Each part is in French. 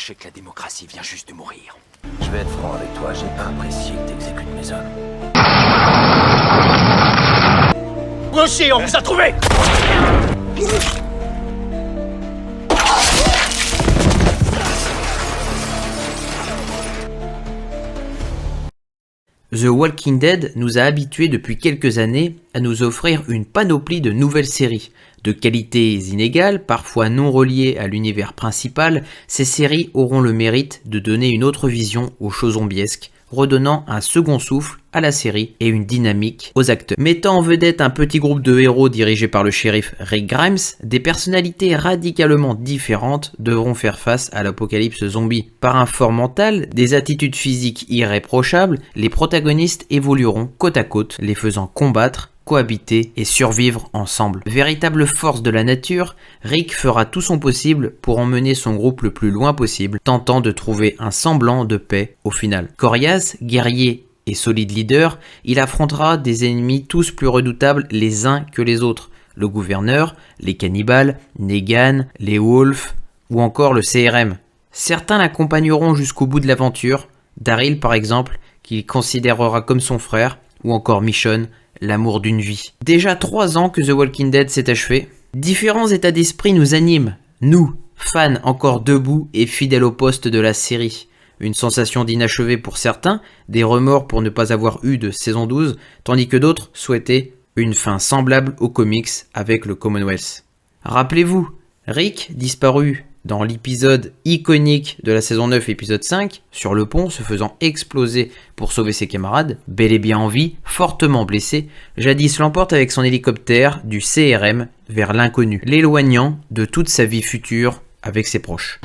Sachez que la démocratie vient juste de mourir. Je vais être franc avec toi, j'ai pas apprécié que t'exécutes mes hommes. Rocher, on vous a trouvé! The Walking Dead nous a habitués depuis quelques années à nous offrir une panoplie de nouvelles séries. De qualités inégales, parfois non reliées à l'univers principal, ces séries auront le mérite de donner une autre vision aux shows zombiesques, redonnant un second souffle à la série et une dynamique aux acteurs. Mettant en vedette un petit groupe de héros dirigé par le shérif Rick Grimes, des personnalités radicalement différentes devront faire face à l'apocalypse zombie. Par un fort mental, des attitudes physiques irréprochables, les protagonistes évolueront côte à côte, les faisant combattre, cohabiter et survivre ensemble. Véritable force de la nature, Rick fera tout son possible pour emmener son groupe le plus loin possible, tentant de trouver un semblant de paix au final. Coriace, guerrier et solide leader, il affrontera des ennemis tous plus redoutables les uns que les autres. Le gouverneur, les cannibales, Negan, les Wolves ou encore le CRM. Certains l'accompagneront jusqu'au bout de l'aventure, Daryl par exemple, qu'il considérera comme son frère, ou encore Michonne, l'amour d'une vie. Déjà 3 ans que The Walking Dead s'est achevé. Différents états d'esprit nous animent, nous, fans encore debout et fidèles au poste de la série. Une sensation d'inachevé pour certains, des remords pour ne pas avoir eu de saison 12, tandis que d'autres souhaitaient une fin semblable aux comics avec le Commonwealth. Rappelez-vous, Rick, disparu dans l'épisode iconique de la saison 9, épisode 5, sur le pont, se faisant exploser pour sauver ses camarades, bel et bien en vie, fortement blessé, jadis l'emporte avec son hélicoptère du CRM vers l'inconnu, l'éloignant de toute sa vie future avec ses proches.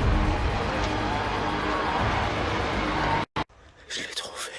Je l'ai trouvé.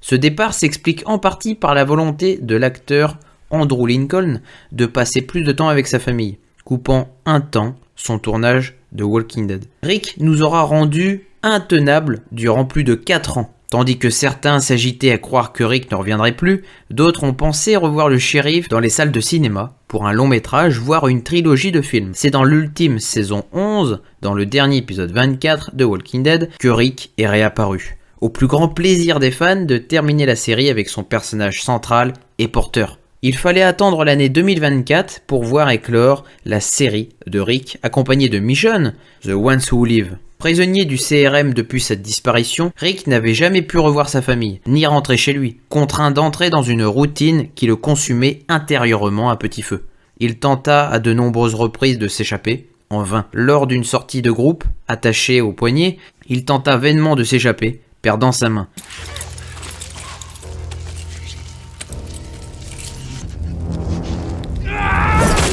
Ce départ s'explique en partie par la volonté de l'acteur Andrew Lincoln de passer plus de temps avec sa famille, coupant un temps son tournage de Walking Dead. Rick nous aura rendu intenables durant plus de 4 ans. Tandis que certains s'agitaient à croire que Rick ne reviendrait plus, d'autres ont pensé revoir le shérif dans les salles de cinéma pour un long métrage, voire une trilogie de films. C'est dans l'ultime saison 11, dans le dernier épisode 24 de Walking Dead, que Rick est réapparu. Au plus grand plaisir des fans de terminer la série avec son personnage central et porteur. Il fallait attendre l'année 2024 pour voir éclore la série de Rick, accompagné de Michonne, The Ones Who Live. Prisonnier du CRM depuis sa disparition, Rick n'avait jamais pu revoir sa famille, ni rentrer chez lui, contraint d'entrer dans une routine qui le consumait intérieurement à petit feu. Il tenta à de nombreuses reprises de s'échapper, en vain. Lors d'une sortie de groupe, attaché au poignet, il tenta vainement de s'échapper, perdant sa main.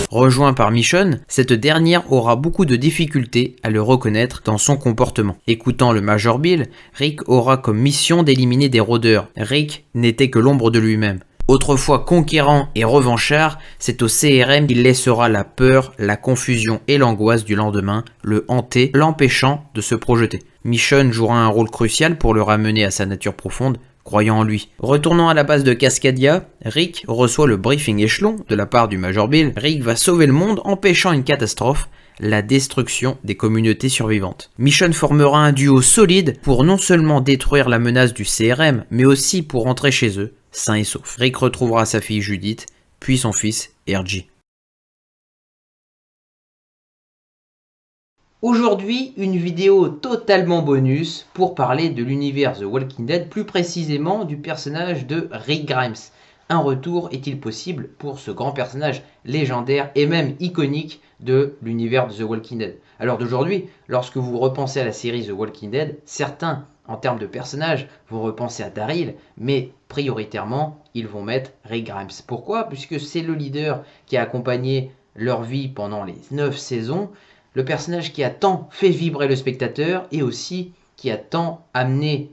Rejoint par Michonne, cette dernière aura beaucoup de difficultés à le reconnaître dans son comportement. Écoutant le Major Bill, Rick aura comme mission d'éliminer des rôdeurs. Rick n'était que l'ombre de lui-même. Autrefois conquérant et revanchard, c'est au CRM qu'il laissera la peur, la confusion et l'angoisse du lendemain le hanter, l'empêchant de se projeter. Michonne jouera un rôle crucial pour le ramener à sa nature profonde, croyant en lui. Retournant à la base de Cascadia, Rick reçoit le briefing échelon de la part du Major Bill. Rick va sauver le monde empêchant une catastrophe, la destruction des communautés survivantes. Michonne formera un duo solide pour non seulement détruire la menace du CRM, mais aussi pour rentrer chez eux, sain et sauf. Rick retrouvera sa fille Judith, puis son fils RG. Aujourd'hui, une vidéo totalement bonus pour parler de l'univers The Walking Dead, plus précisément du personnage de Rick Grimes. Un retour est-il possible pour ce grand personnage légendaire et même iconique de l'univers de The Walking Dead? Alors d'aujourd'hui, lorsque vous repensez à la série The Walking Dead, certains, en termes de personnages, vont repenser à Daryl, mais prioritairement, ils vont mettre Rick Grimes. Pourquoi? Puisque c'est le leader qui a accompagné leur vie pendant les 9 saisons, le personnage qui a tant fait vibrer le spectateur et aussi qui a tant amené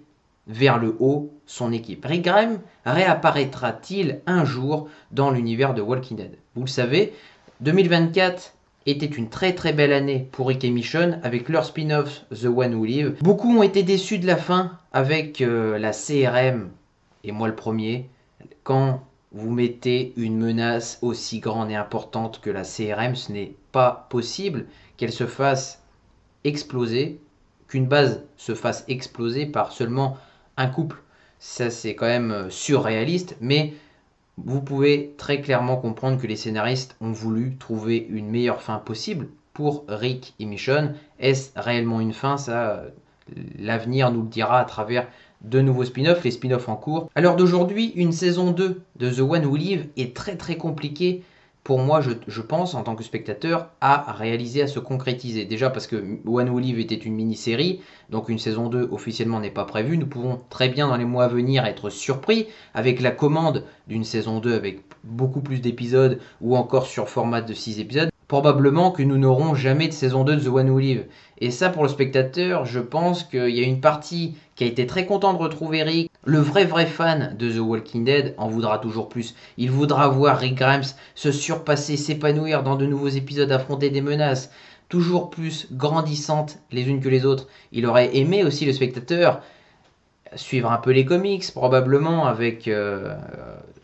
vers le haut son équipe. Rick Grimes réapparaîtra-t-il un jour dans l'univers de Walking Dead? Vous le savez, 2024 était une très très belle année pour Rick et Michonne avec leur spin-off The One Who Live. Beaucoup ont été déçus de la fin avec la CRM, et moi le premier, quand vous mettez une menace aussi grande et importante que la CRM. Ce n'est pas possible qu'elle se fasse exploser, qu'une base se fasse exploser par seulement un couple. Ça, c'est quand même surréaliste, mais vous pouvez très clairement comprendre que les scénaristes ont voulu trouver une meilleure fin possible pour Rick et Michonne. Est-ce réellement une fin? Ça, l'avenir nous le dira à travers de nouveaux spin-offs, les spin-offs en cours. À l'heure d'aujourd'hui, une saison 2 de The One Who Live est très compliquée pour moi, je pense, en tant que spectateur, à réaliser, à se concrétiser. Déjà parce que One Who Live était une mini-série, donc une saison 2 officiellement n'est pas prévue. Nous pouvons très bien dans les mois à venir être surpris avec la commande d'une saison 2 avec beaucoup plus d'épisodes ou encore sur format de 6 épisodes. Probablement que nous n'aurons jamais de saison 2 de The One Who Live. Et ça, pour le spectateur, je pense qu'il y a une partie qui a été très content de retrouver Rick. Le vrai fan de The Walking Dead en voudra toujours plus. Il voudra voir Rick Grimes se surpasser, s'épanouir dans de nouveaux épisodes, affronter des menaces toujours plus grandissantes les unes que les autres. Il aurait aimé aussi, le spectateur, suivre un peu les comics, probablement, avec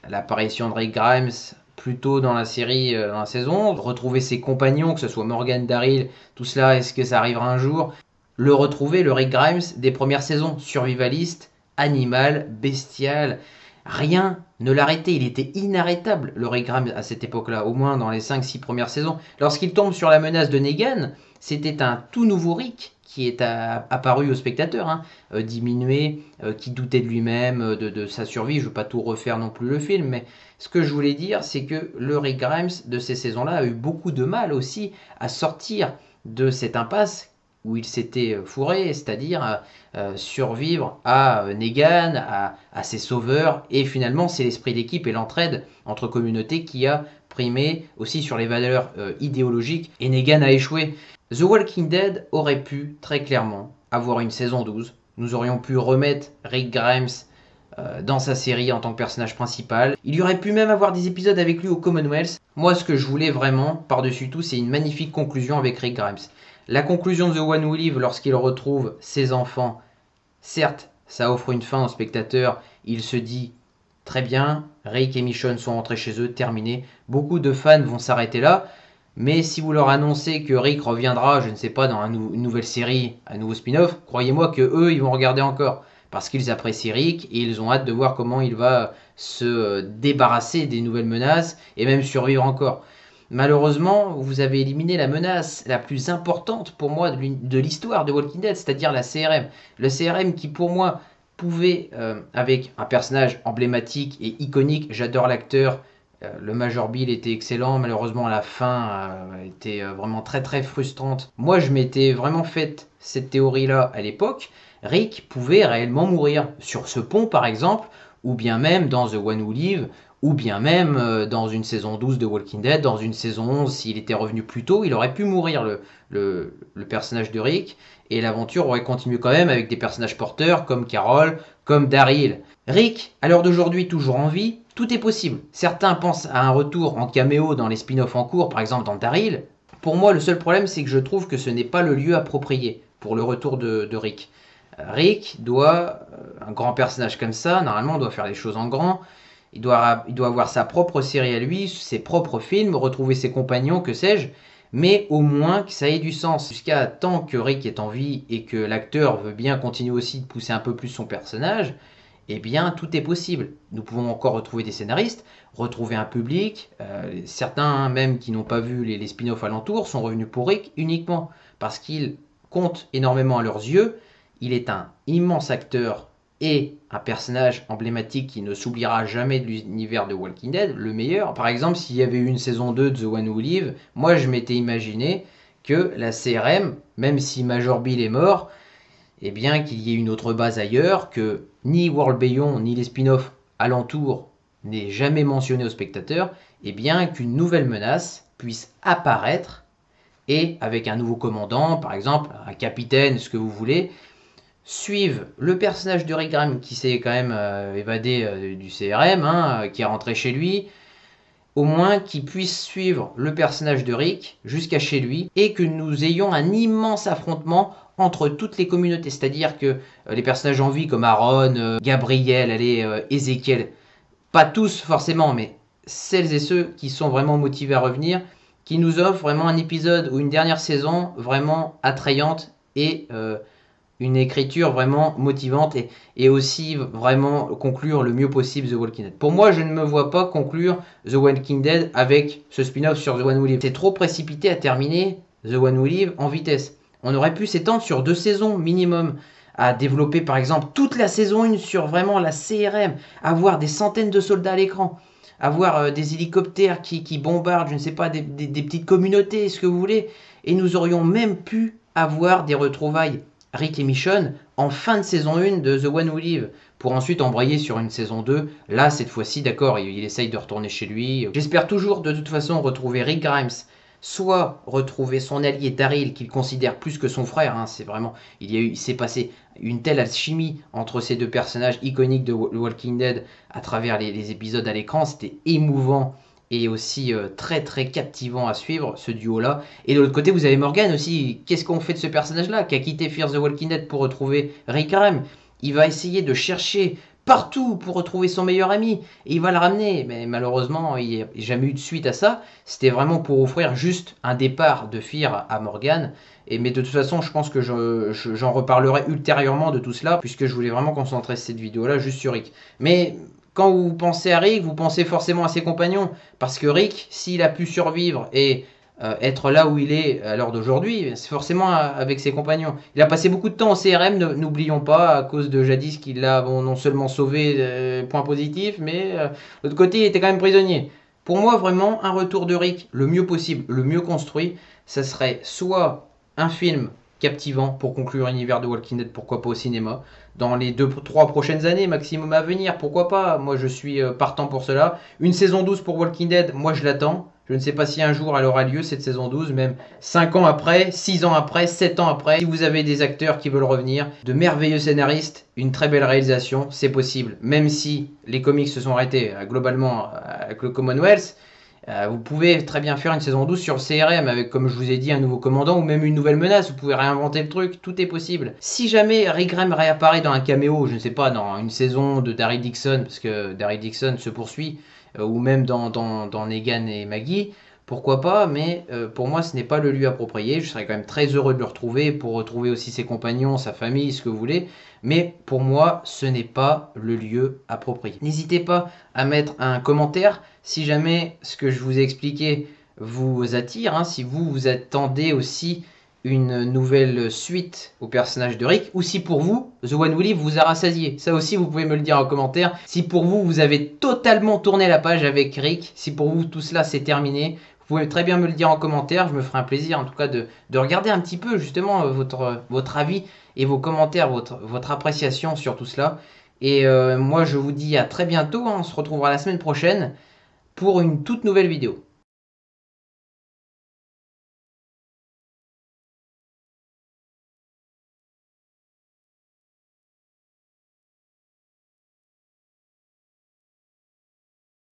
l'apparition de Rick Grimes plus tôt dans la série, dans la saison, retrouver ses compagnons, que ce soit Morgan, Daryl, tout cela, est-ce que ça arrivera un jour? Le retrouver, le Rick Grimes des premières saisons, survivaliste, animal, bestial, rien ne l'arrêtait, il était inarrêtable, le Rick Grimes à cette époque-là, au moins dans les 5-6 premières saisons. Lorsqu'il tombe sur la menace de Negan, c'était un tout nouveau Rick qui est apparu au spectateur, diminué, qui doutait de lui-même, de sa survie. Je ne veux pas tout refaire non plus le film, mais ce que je voulais dire, c'est que le Rick Grimes de ces saisons-là a eu beaucoup de mal aussi à sortir de cette impasse où il s'était fourré, c'est-à-dire survivre à Negan, à ses sauveurs, et finalement c'est l'esprit d'équipe et l'entraide entre communautés qui a primé aussi sur les valeurs idéologiques, et Negan a échoué. The Walking Dead aurait pu très clairement avoir une saison 12, nous aurions pu remettre Rick Grimes dans sa série en tant que personnage principal. Il y aurait pu même avoir des épisodes avec lui au Commonwealth. Moi, ce que je voulais vraiment, par-dessus tout, c'est une magnifique conclusion avec Rick Grimes. La conclusion de The One Who Live lorsqu'il retrouve ses enfants, certes, ça offre une fin au spectateur. Il se dit, très bien, Rick et Michonne sont rentrés chez eux, terminé. Beaucoup de fans vont s'arrêter là. Mais si vous leur annoncez que Rick reviendra, je ne sais pas, dans une nouvelle série, un nouveau spin-off, croyez-moi que eux, ils vont regarder encore. Parce qu'ils apprécient Rick et ils ont hâte de voir comment il va se débarrasser des nouvelles menaces et même survivre encore. Malheureusement, vous avez éliminé la menace la plus importante pour moi de l'histoire de Walking Dead, c'est-à-dire la CRM. Le CRM qui pour moi pouvait, avec un personnage emblématique et iconique, j'adore l'acteur, le Major Bill était excellent, malheureusement la fin était vraiment très frustrante. Moi je m'étais vraiment fait cette théorie-là à l'époque. Rick pouvait réellement mourir sur ce pont par exemple, ou bien même dans The One Who Live, ou bien même dans une saison 12 de Walking Dead, dans une saison 11, s'il était revenu plus tôt, il aurait pu mourir le personnage de Rick, et l'aventure aurait continué quand même avec des personnages porteurs comme Carol, comme Daryl. Rick, à l'heure d'aujourd'hui toujours en vie, tout est possible. Certains pensent à un retour en caméo dans les spin-offs en cours, par exemple dans Daryl. Pour moi, le seul problème, c'est que je trouve que ce n'est pas le lieu approprié pour le retour de Rick. Rick doit, un grand personnage comme ça, normalement, doit faire les choses en grand. Il doit avoir sa propre série à lui, ses propres films, retrouver ses compagnons, que sais-je. Mais au moins que ça ait du sens. Jusqu'à tant que Rick est en vie et que l'acteur veut bien continuer aussi de pousser un peu plus son personnage, eh bien tout est possible. Nous pouvons encore retrouver des scénaristes, retrouver un public. Certains même qui n'ont pas vu les spin-offs alentours sont revenus pour Rick uniquement parce qu'il compte énormément à leurs yeux. Il est un immense acteur et un personnage emblématique qui ne s'oubliera jamais de l'univers de Walking Dead, le meilleur. Par exemple, s'il y avait eu une saison 2 de The One Who Live, moi je m'étais imaginé que la CRM, même si Major Bill est mort, eh bien qu'il y ait une autre base ailleurs, que ni World Beyond ni les spin-offs alentours n'aient jamais mentionné au spectateur, eh bien qu'une nouvelle menace puisse apparaître et avec un nouveau commandant, par exemple un capitaine, ce que vous voulez, suivent le personnage de Rick Grimes qui s'est quand même évadé du CRM, qui est rentré chez lui, au moins qu'il puisse suivre le personnage de Rick jusqu'à chez lui et que nous ayons un immense affrontement entre toutes les communautés, c'est-à-dire que les personnages en vie comme Aaron, Gabriel, Ezekiel, pas tous forcément, mais celles et ceux qui sont vraiment motivés à revenir, qui nous offrent vraiment un épisode ou une dernière saison vraiment attrayante et une écriture vraiment motivante et aussi vraiment conclure le mieux possible The Walking Dead. Pour moi, je ne me vois pas conclure The Walking Dead avec ce spin-off sur The One Who Live. C'est trop précipité à terminer The One Who Live en vitesse. On aurait pu s'étendre sur 2 saisons minimum, à développer par exemple toute la saison 1 sur vraiment la CRM, avoir des centaines de soldats à l'écran, avoir des hélicoptères qui bombardent, je ne sais pas, des petites communautés, ce que vous voulez, et nous aurions même pu avoir des retrouvailles Rick et Michonne en fin de saison 1 de The One Who Live, pour ensuite embrayer sur une saison 2. Là, cette fois-ci, d'accord, il essaye de retourner chez lui. J'espère toujours de toute façon retrouver Rick Grimes, soit retrouver son allié Daryl, qu'il considère plus que son frère. Hein, c'est vraiment, il s'est passé une telle alchimie entre ces deux personnages iconiques de Walking Dead à travers les épisodes à l'écran. C'était émouvant et aussi très très captivant à suivre, ce duo-là. Et de l'autre côté, vous avez Morgan aussi. Qu'est-ce qu'on fait de ce personnage-là, qui a quitté Fear the Walking Dead pour retrouver Rick Grimes? Il va essayer de chercher partout pour retrouver son meilleur ami, et il va le ramener. Mais malheureusement, il n'y a jamais eu de suite à ça. C'était vraiment pour offrir juste un départ de Fear à Morgan. Mais de toute façon, je pense que j'en reparlerai ultérieurement de tout cela, puisque je voulais vraiment concentrer cette vidéo-là juste sur Rick. Mais quand vous pensez à Rick, vous pensez forcément à ses compagnons. Parce que Rick, s'il a pu survivre et être là où il est à l'heure d'aujourd'hui, c'est forcément avec ses compagnons. Il a passé beaucoup de temps au CRM, n'oublions pas, à cause de jadis qu'il a non seulement sauvé, point positif, mais de l'autre côté, il était quand même prisonnier. Pour moi, vraiment, un retour de Rick, le mieux possible, le mieux construit, ça serait soit un film captivant pour conclure l'univers de Walking Dead, pourquoi pas au cinéma, dans les 2-3 prochaines années maximum à venir, pourquoi pas, moi je suis partant pour cela. Une saison 12 pour Walking Dead, moi je l'attends. Je ne sais pas si un jour elle aura lieu, cette saison 12, même 5 ans après, 6 ans après, 7 ans après. Si vous avez des acteurs qui veulent revenir, de merveilleux scénaristes, une très belle réalisation, c'est possible. Même si les comics se sont arrêtés globalement avec le Commonwealth, vous pouvez très bien faire une saison 12 sur le CRM avec, comme je vous ai dit, un nouveau commandant ou même une nouvelle menace. Vous pouvez réinventer le truc, tout est possible. Si jamais Rick Grimes réapparaît dans un caméo, je ne sais pas, dans une saison de Daryl Dixon, parce que Daryl Dixon se poursuit, ou même dans Negan et Maggie, pourquoi pas, mais pour moi ce n'est pas le lieu approprié. Je serais quand même très heureux de le retrouver, pour retrouver aussi ses compagnons, sa famille, ce que vous voulez, mais pour moi ce n'est pas le lieu approprié. N'hésitez pas à mettre un commentaire si jamais ce que je vous ai expliqué vous attire, hein, si vous attendez aussi une nouvelle suite au personnage de Rick, ou si pour vous, The One Who Live vous a rassasié. Ça aussi, vous pouvez me le dire en commentaire. Si pour vous, vous avez totalement tourné la page avec Rick, si pour vous, tout cela c'est terminé, vous pouvez très bien me le dire en commentaire. Je me ferai un plaisir, en tout cas, de regarder un petit peu, justement, votre avis et vos commentaires, votre appréciation sur tout cela. Et moi, je vous dis à très bientôt, hein. On se retrouvera la semaine prochaine pour une toute nouvelle vidéo.